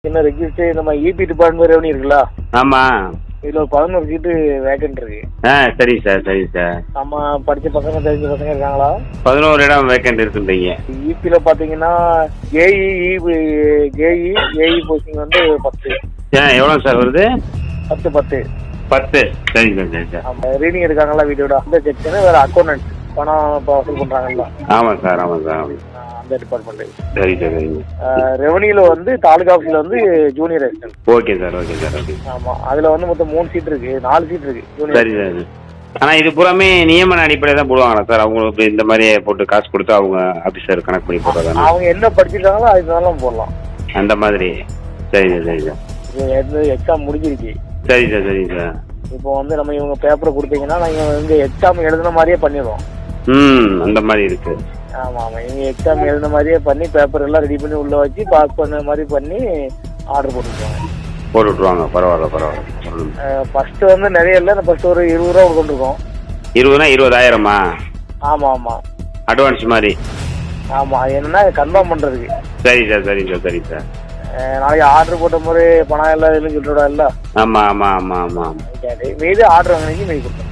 என்ன ரெஜிஸ்டர் நம்ம EB department revenue இருக்குல்ல? ஆமா. இதுல ஒரு 11 சீட்டு வேக்கன்ட் இருக்கு. சரி சார், சரி சார். நம்ம படிச்ச பசங்க தெரிஞ்ச பசங்க இருக்காங்களா? 11 இடம் வேக்கன்ட் இருக்குன்றீங்க. இபில பாத்தீங்கன்னா ஏஇ போஸ்டிங் வந்து 10. எவ்வளவு சார் வருது? 10. சரி சார், சரி சார். ஆமா, ரீடிங் இருக்காங்களா வீடியோட அந்த செக்ஷன், வேற அக்கௌண்டன்ட் பணம் வசூல் பண்றாங்கல்ல. ஆமா சார், ஆமா சார். அந்த டிபார்ட்மெண்ட். சரி சார், சரிங்க. ரெவன்யூல வந்து தாலுகா ஆஃபீஸ்ல வந்து junior assistant. Okay sir, okay sir, okay. ஆமா, அதுல வந்து மொத்தம் 3 சீட் இருக்கு, 4 சீட் இருக்கு ஜூனியர். சரி சார். ஆனா இது பூராமே நியமன அடிப்படையில் தான் போடுவாங்களா சார்? அவங்களுக்கு இந்த மாதிரி போட்டு காசு கொடுத்து அவங்க ஆபீசர் கணக்கு பண்ணி போடுறதா? அவங்க என்ன படிச்சிருக்காங்களோ அதுதான் போடலாம் அந்த மாதிரி. சரி சார், சரி சார். எக்ஸாம் முடிஞ்சிருச்சு. சரி சார், சரி சார். இப்போ வந்து நம்ம இவங்க பேப்பரை கொடுத்தீங்கன்னா நாங்க வந்து எக்ஸாம் எழுதுன மாதிரியே பண்ணிடுவோம். அந்த மாதிரி இருக்கு. ஆமா ஆமா, இவங்க எக்ஸாம் எழுதுன மாதிரியே பண்ணி பேப்பர் எல்லாம் ரெடி பண்ணி உள்ள வச்சு பாஸ் பண்ண மாதிரி பண்ணி ஆர்டர் போட்டுருவாங்க. போட்டு விட்டுருவாங்க. பரவாயில்ல, பரவாயில்ல. ஃபர்ஸ்ட் வந்து நிறைய இல்லை, ஃபர்ஸ்ட் ஒரு 20 ரூபா கொண்டுருக்கோம். 20னா 20,000மா? ஆமா ஆமா, அட்வான்ஸ் மாதிரி. ஆமா, அது என்னன்னா கன்ஃபார்ம் பண்றதுக்கு. சரி சார், சரி சார், சரி சார். நாளைக்கு ஆர்டர் போட்ட முறை பணம் எல்லாம் இல்லைன்னு சொல்லிவிடா இல்ல. ஆமா ஆமா ஆமா ஆமா. மீது ஆர்டர் வாங்கினீங்க மீது கொடுத்தோம்.